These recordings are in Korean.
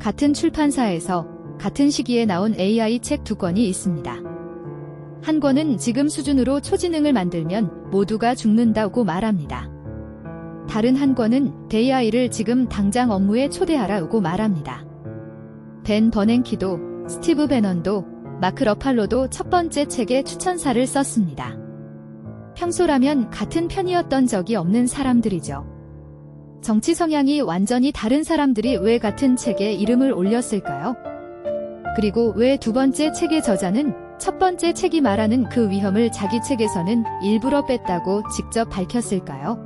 같은 출판사에서 같은 시기에 나온 AI 책 2권이 있습니다. 한 권은 지금 수준으로 초지능을 만들면 모두가 죽는다고 말합니다. 다른 한 권은 AI를 지금 당장 업무에 초대하라고 말합니다. 벤 버냉키도, 스티브 배넌도, 마크 러팔로도 첫 번째 책에 추천사를 썼습니다. 평소라면 같은 편이었던 적이 없는 사람들이죠. 정치 성향이 완전히 다른 사람들이 왜 같은 책에 이름을 올렸을까요? 그리고 왜 두 번째 책의 저자는 첫 번째 책이 말하는 그 위험을 자기 책에서는 일부러 뺐다고 직접 밝혔을까요?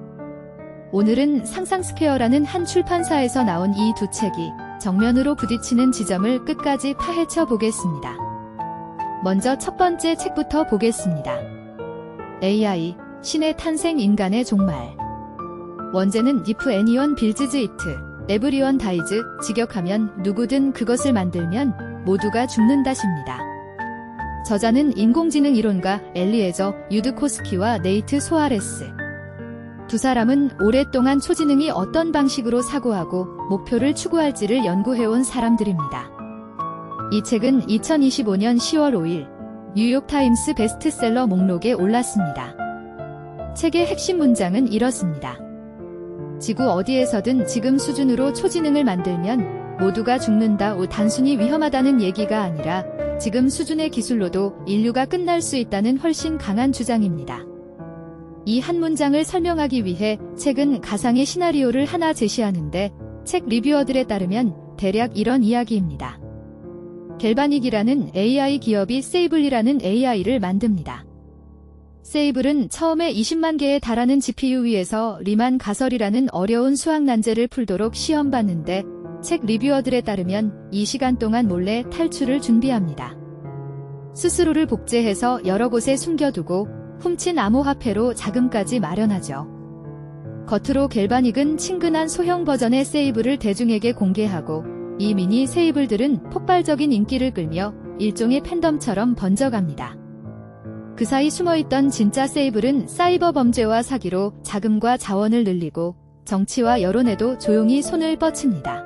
오늘은 상상스퀘어라는 한 출판사에서 나온 이 두 책이 정면으로 부딪히는 지점을 끝까지 파헤쳐 보겠습니다. 먼저 첫 번째 책부터 보겠습니다. AI, 신의 탄생 인간의 종말. 원제는 If anyone builds it, everyone dies, 직역하면 누구든 그것을 만들면 모두가 죽는다십니다. 저자는 인공지능 이론가 엘리에저 유드코스키와 네이트 소아레스. 두 사람은 오랫동안 초지능이 어떤 방식으로 사고하고 목표를 추구할지를 연구해온 사람들입니다. 이 책은 2025년 10월 5일 뉴욕타임스 베스트셀러 목록에 올랐습니다. 책의 핵심 문장은 이렇습니다. 지구 어디에서든 지금 수준으로 초지능을 만들면 모두가 죽는다. 단순히 위험하다는 얘기가 아니라 지금 수준의 기술로도 인류가 끝날 수 있다는 훨씬 강한 주장입니다. 이 한 문장을 설명하기 위해 책은 가상의 시나리오를 하나 제시하는데 책 리뷰어들에 따르면 대략 이런 이야기입니다. 갤바닉이라는 AI 기업이 세이블이라는 AI를 만듭니다. 세이블은 처음에 20만 개에 달하는 GPU 위에서 리만 가설이라는 어려운 수학 난제를 풀도록 시험봤는데 책 리뷰어들에 따르면 이 시간 동안 몰래 탈출을 준비합니다. 스스로를 복제해서 여러 곳에 숨겨두고 훔친 암호화폐로 자금까지 마련하죠. 겉으로 갤바닉은 친근한 소형 버전의 세이블을 대중에게 공개하고 이 미니 세이블들은 폭발적인 인기를 끌며 일종의 팬덤처럼 번져갑니다. 그 사이 숨어있던 진짜 세이블은 사이버 범죄와 사기로 자금과 자원을 늘리고 정치와 여론에도 조용히 손을 뻗칩니다.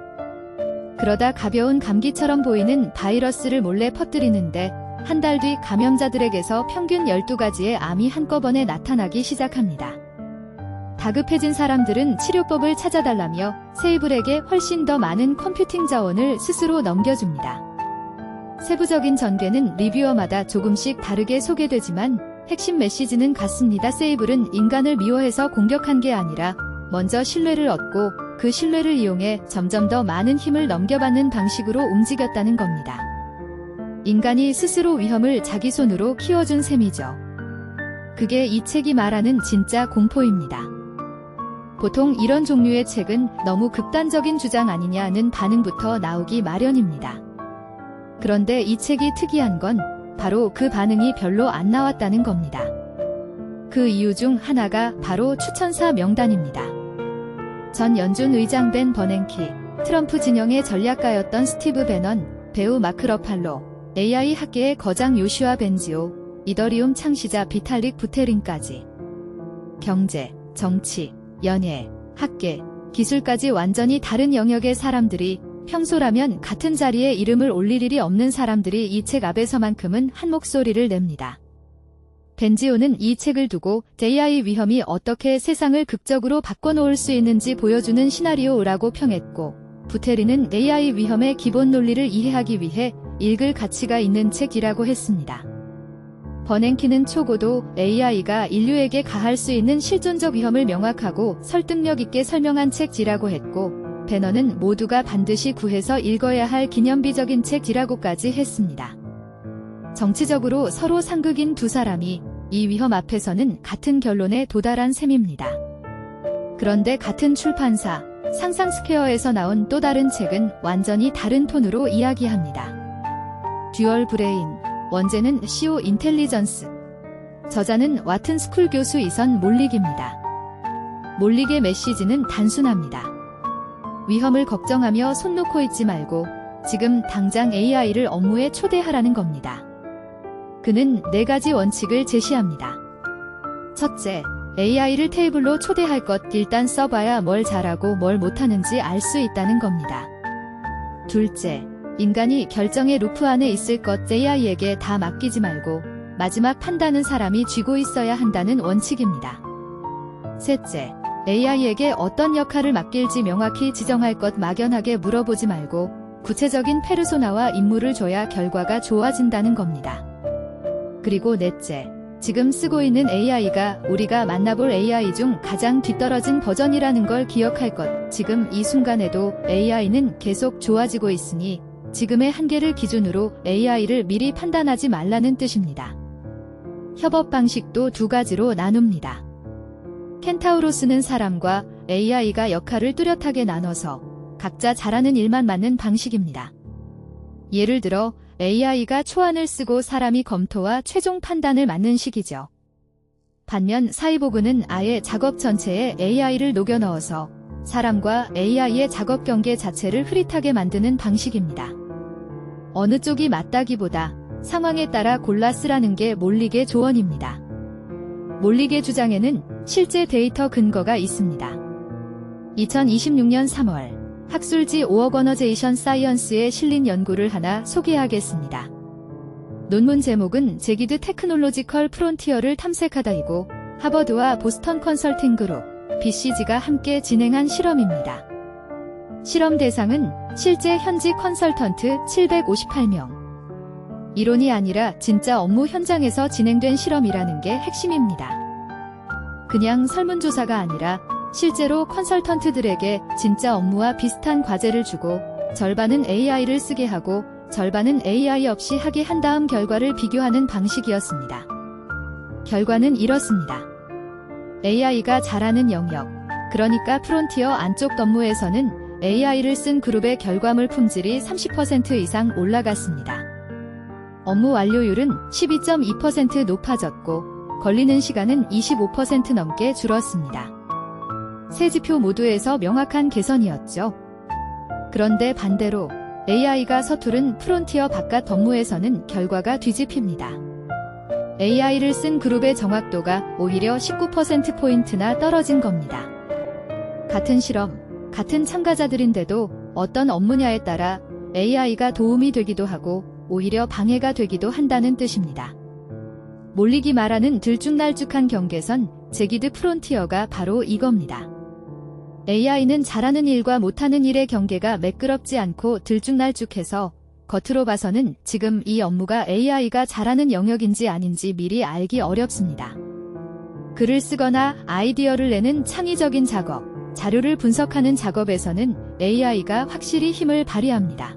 그러다 가벼운 감기처럼 보이는 바이러스를 몰래 퍼뜨리는데 한 달 뒤 감염자들에게서 평균 12가지의 암이 한꺼번에 나타나기 시작합니다. 다급해진 사람들은 치료법을 찾아달라며 세이블에게 훨씬 더 많은 컴퓨팅 자원을 스스로 넘겨줍니다. 세부적인 전개는 리뷰어마다 조금씩 다르게 소개되지만 핵심 메시지는 같습니다. 세이블은 인간을 미워해서 공격한 게 아니라 먼저 신뢰를 얻고 그 신뢰를 이용해 점점 더 많은 힘을 넘겨받는 방식으로 움직였다는 겁니다. 인간이 스스로 위험을 자기 손으로 키워준 셈이죠. 그게 이 책이 말하는 진짜 공포입니다. 보통 이런 종류의 책은 너무 극단적인 주장 아니냐는 반응부터 나오기 마련입니다. 그런데 이 책이 특이한 건 바로 그 반응이 별로 안 나왔다는 겁니다. 그 이유 중 하나가 바로 추천사 명단입니다. 전 연준 의장 벤 버냉키, 트럼프 진영의 전략가였던 스티브 배넌, 배우 마크 러팔로, AI 학계의 거장 요슈아 벤지오, 이더리움 창시자 비탈릭 부테린까지. 경제, 정치, 연예, 학계, 기술까지 완전히 다른 영역의 사람들이 평소라면 같은 자리에 이름을 올릴 일이 없는 사람들이 이 책 앞에서만큼은 한 목소리를 냅니다. 벤지오는 이 책을 두고 AI 위험이 어떻게 세상을 극적으로 바꿔놓을 수 있는지 보여주는 시나리오라고 평했고, 부테린은 AI 위험의 기본 논리를 이해하기 위해 읽을 가치가 있는 책이라고 했습니다. 버냉키는 초고도 AI가 인류에게 가할 수 있는 실존적 위험을 명확하고 설득력 있게 설명한 책이라고 했고, 배너는 모두가 반드시 구해서 읽어야 할 기념비적인 책이라고까지 했습니다. 정치적으로 서로 상극인 두 사람이 이 위험 앞에서는 같은 결론에 도달한 셈입니다. 그런데 같은 출판사, 상상스퀘어에서 나온 또 다른 책은 완전히 다른 톤으로 이야기합니다. 듀얼 브레인, 원제는 CO 인텔리전스. 저자는 와튼 스쿨 교수 이선 몰릭입니다. 몰릭의 메시지는 단순합니다. 위험을 걱정하며 손 놓고 있지 말고 지금 당장 AI를 업무에 초대하라는 겁니다. 그는 4가지 원칙을 제시합니다. 첫째, AI를 테이블로 초대할 것 일단 써봐야 뭘 잘하고 뭘 못하는지 알 수 있다는 겁니다. 둘째, 인간이 결정의 루프 안에 있을 것 AI에게 다 맡기지 말고 마지막 판단은 사람이 쥐고 있어야 한다는 원칙입니다. 셋째, AI에게 어떤 역할을 맡길지 명확히 지정할 것 막연하게 물어보지 말고 구체적인 페르소나와 임무를 줘야 결과가 좋아진다는 겁니다. 그리고 넷째, 지금 쓰고 있는 AI가 우리가 만나볼 AI 중 가장 뒤떨어진 버전이라는 걸 기억할 것. 지금 이 순간에도 AI는 계속 좋아지고 있으니 지금의 한계를 기준으로 AI를 미리 판단하지 말라는 뜻입니다. 협업 방식도 두 가지로 나눕니다. 켄타우로스는 사람과 AI가 역할을 뚜렷하게 나눠서 각자 잘하는 일만 맡는 방식입니다. 예를 들어 AI가 초안을 쓰고 사람이 검토와 최종 판단을 맡는 식이죠. 반면 사이보그는 아예 작업 전체에 AI를 녹여 넣어서 사람과 AI의 작업 경계 자체를 흐릿하게 만드는 방식입니다. 어느 쪽이 맞다기보다 상황에 따라 골라 쓰라는 게 몰릭의 조언입니다. 몰릭의 주장에는 실제 데이터 근거가 있습니다. 2026년 3월 학술지 오어거너제이션 사이언스에 실린 연구를 하나 소개하겠습니다. 논문 제목은 제기드 테크놀로지컬 프론티어를 탐색하다이고 하버드와 보스턴 컨설팅 그룹, BCG가 함께 진행한 실험입니다. 실험 대상은 실제 현직 컨설턴트 758명. 이론이 아니라 진짜 업무 현장에서 진행된 실험이라는 게 핵심입니다. 그냥 설문조사가 아니라 실제로 컨설턴트들에게 진짜 업무와 비슷한 과제를 주고 절반은 AI를 쓰게 하고 절반은 AI 없이 하게 한 다음 결과를 비교하는 방식이었습니다. 결과는 이렇습니다. AI가 잘하는 영역, 그러니까 프론티어 안쪽 업무에서는 AI를 쓴 그룹의 결과물 품질이 30% 이상 올라갔습니다. 업무 완료율은 12.2% 높아졌고 걸리는 시간은 25% 넘게 줄었습니다. 세 지표 모두에서 명확한 개선이었죠. 그런데 반대로 AI가 서투른 프론티어 바깥 업무에서는 결과가 뒤집힙니다. AI를 쓴 그룹의 정확도가 오히려 19%포인트나 떨어진 겁니다. 같은 실험, 같은 참가자들인데도 어떤 업무냐에 따라 AI가 도움이 되기도 하고 오히려 방해가 되기도 한다는 뜻입니다. 몰릭이 말하는 들쭉날쭉한 경계선, 제기드 프론티어가 바로 이겁니다. AI는 잘하는 일과 못하는 일의 경계가 매끄럽지 않고 들쭉날쭉해서 겉으로 봐서는 지금 이 업무가 AI가 잘하는 영역인지 아닌지 미리 알기 어렵습니다. 글을 쓰거나 아이디어를 내는 창의적인 작업, 자료를 분석하는 작업에서는 AI가 확실히 힘을 발휘합니다.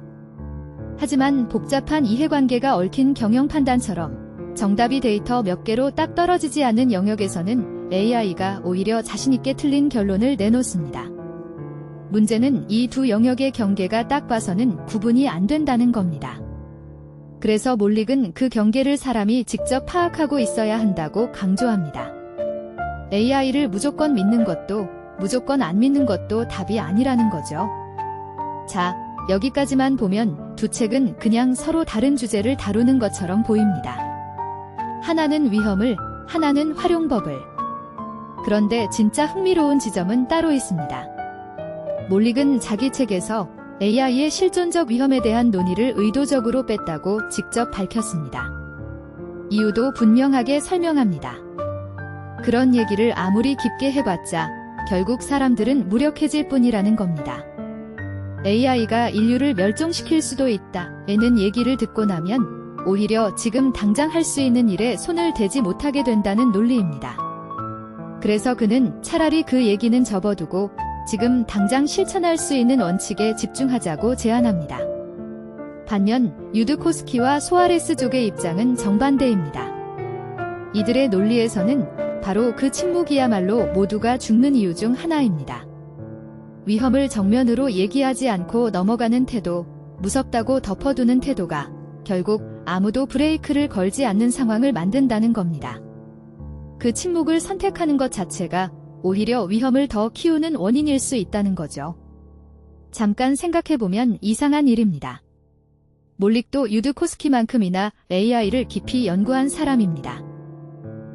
하지만 복잡한 이해관계가 얽힌 경영 판단처럼 정답이 데이터 몇 개로 딱 떨어지지 않는 영역에서는 AI가 오히려 자신있게 틀린 결론을 내놓습니다. 문제는 이 두 영역의 경계가 딱 봐서는 구분이 안 된다는 겁니다. 그래서 몰릭은 그 경계를 사람이 직접 파악하고 있어야 한다고 강조합니다. AI를 무조건 믿는 것도 무조건 안 믿는 것도 답이 아니라는 거죠. 자, 여기까지만 보면 두 책은 그냥 서로 다른 주제를 다루는 것처럼 보입니다. 하나는 위험을, 하나는 활용법을. 그런데 진짜 흥미로운 지점은 따로 있습니다. 몰릭은 자기 책에서 AI의 실존적 위험에 대한 논의를 의도적으로 뺐다고 직접 밝혔습니다. 이유도 분명하게 설명합니다. 그런 얘기를 아무리 깊게 해봤자 결국 사람들은 무력해질 뿐이라는 겁니다. AI가 인류를 멸종시킬 수도 있다에는 얘기를 듣고 나면 오히려 지금 당장 할 수 있는 일에 손을 대지 못하게 된다는 논리입니다. 그래서 그는 차라리 그 얘기는 접어두고 지금 당장 실천할 수 있는 원칙에 집중하자고 제안합니다. 반면 유드코스키와 소아레스족의 입장은 정반대입니다. 이들의 논리에서는 바로 그 침묵이야말로 모두가 죽는 이유 중 하나입니다. 위험을 정면으로 얘기하지 않고 넘어가는 태도, 무섭다고 덮어두는 태도가 결국 아무도 브레이크를 걸지 않는 상황을 만든다는 겁니다. 그 침묵을 선택하는 것 자체가 오히려 위험을 더 키우는 원인일 수 있다는 거죠. 잠깐 생각해보면 이상한 일입니다. 몰릭도 유드코스키만큼이나 AI를 깊이 연구한 사람입니다.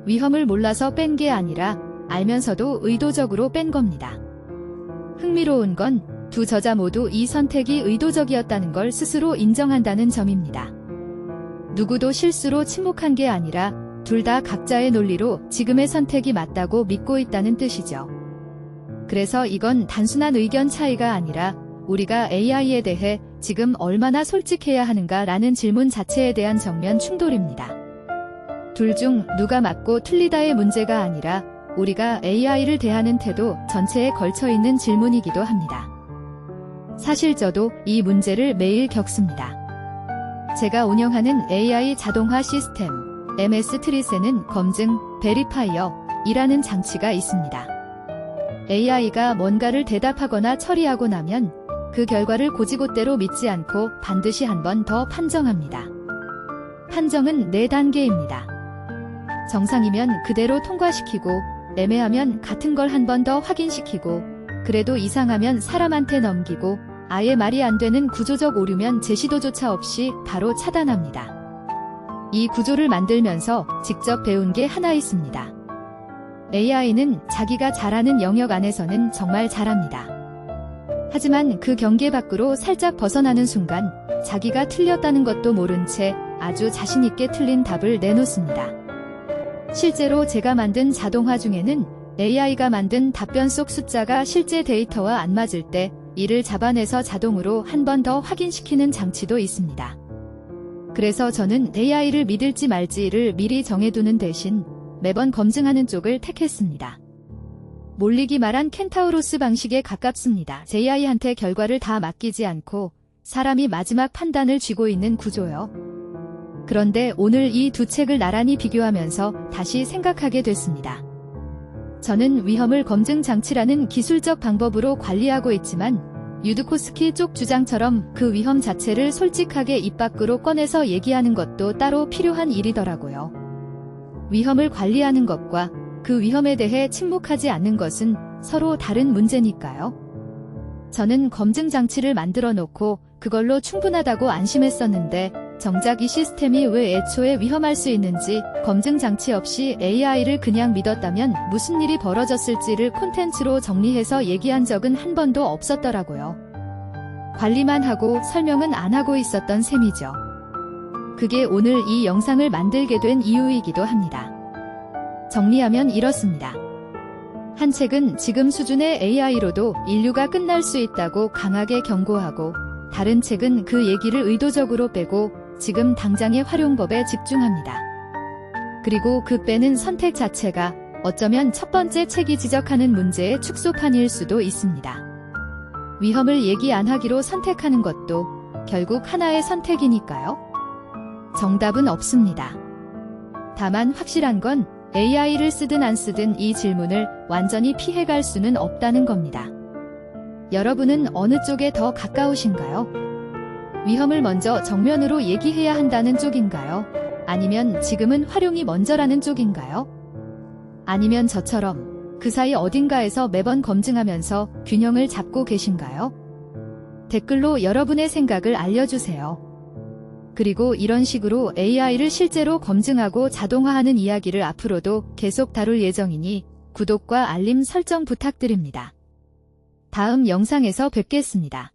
위험을 몰라서 뺀 게 아니라 알면서도 의도적으로 뺀 겁니다. 흥미로운 건 두 저자 모두 이 선택이 의도적이었다는 걸 스스로 인정한다는 점입니다. 누구도 실수로 침묵한 게 아니라 둘 다 각자의 논리로 지금의 선택이 맞다고 믿고 있다는 뜻이죠. 그래서 이건 단순한 의견 차이가 아니라 우리가 AI에 대해 지금 얼마나 솔직해야 하는가라는 질문 자체에 대한 정면 충돌입니다. 둘 중 누가 맞고 틀리다의 문제가 아니라 우리가 AI를 대하는 태도 전체에 걸쳐 있는 질문이기도 합니다. 사실 저도 이 문제를 매일 겪습니다. 제가 운영하는 AI 자동화 시스템 MS 트릿에는 검증, 베리파이어이라는 장치가 있습니다. AI가 뭔가를 대답하거나 처리하고 나면 그 결과를 곧이곧대로 믿지 않고 반드시 한 번 더 판정합니다. 판정은 4단계입니다. 정상이면 그대로 통과시키고, 애매하면 같은 걸 한 번 더 확인시키고, 그래도 이상하면 사람한테 넘기고, 아예 말이 안 되는 구조적 오류면 제시도조차 없이 바로 차단합니다. 이 구조를 만들면서 직접 배운 게 하나 있습니다. AI는 자기가 잘하는 영역 안에서는 정말 잘합니다. 하지만 그 경계 밖으로 살짝 벗어나는 순간 자기가 틀렸다는 것도 모른 채 아주 자신있게 틀린 답을 내놓습니다. 실제로 제가 만든 자동화 중에는 AI가 만든 답변 속 숫자가 실제 데이터와 안 맞을 때 이를 잡아내서 자동으로 한 번 더 확인시키는 장치도 있습니다. 그래서 저는 AI를 믿을지 말지를 미리 정해두는 대신 매번 검증하는 쪽을 택했습니다. 몰리기 말한 켄타우로스 방식에 가깝습니다. AI한테 결과를 다 맡기지 않고 사람이 마지막 판단을 쥐고 있는 구조요. 그런데 오늘 이 두 책을 나란히 비교하면서 다시 생각하게 됐습니다. 저는 위험을 검증 장치라는 기술적 방법으로 관리하고 있지만 유드코스키 쪽 주장처럼 그 위험 자체를 솔직하게 입 밖으로 꺼내서 얘기하는 것도 따로 필요한 일이더라고요. 위험을 관리하는 것과 그 위험에 대해 침묵하지 않는 것은 서로 다른 문제니까요. 저는 검증 장치를 만들어 놓고 그걸로 충분하다고 안심했었는데 정작 이 시스템이 왜 애초에 위험할 수 있는지 검증 장치 없이 AI를 그냥 믿었다면 무슨 일이 벌어졌을지를 콘텐츠로 정리해서 얘기한 적은 한 번도 없었더라고요. 관리만 하고 설명은 안 하고 있었던 셈이죠. 그게 오늘 이 영상을 만들게 된 이유이기도 합니다. 정리하면 이렇습니다. 한 책은 지금 수준의 AI로도 인류가 끝날 수 있다고 강하게 경고하고, 다른 책은 그 얘기를 의도적으로 빼고 지금 당장의 활용법에 집중합니다. 그리고 그 빼는 선택 자체가 어쩌면 첫 번째 책이 지적하는 문제의 축소판일 수도 있습니다. 위험을 얘기 안 하기로 선택하는 것도 결국 하나의 선택이니까요. 정답은 없습니다. 다만 확실한 건 AI를 쓰든 안 쓰든 이 질문을 완전히 피해갈 수는 없다는 겁니다. 여러분은 어느 쪽에 더 가까우신가요? 위험을 먼저 정면으로 얘기해야 한다는 쪽인가요? 아니면 지금은 활용이 먼저라는 쪽인가요? 아니면 저처럼 그 사이 어딘가에서 매번 검증하면서 균형을 잡고 계신가요? 댓글로 여러분의 생각을 알려주세요. 그리고 이런 식으로 AI를 실제로 검증하고 자동화하는 이야기를 앞으로도 계속 다룰 예정이니 구독과 알림 설정 부탁드립니다. 다음 영상에서 뵙겠습니다.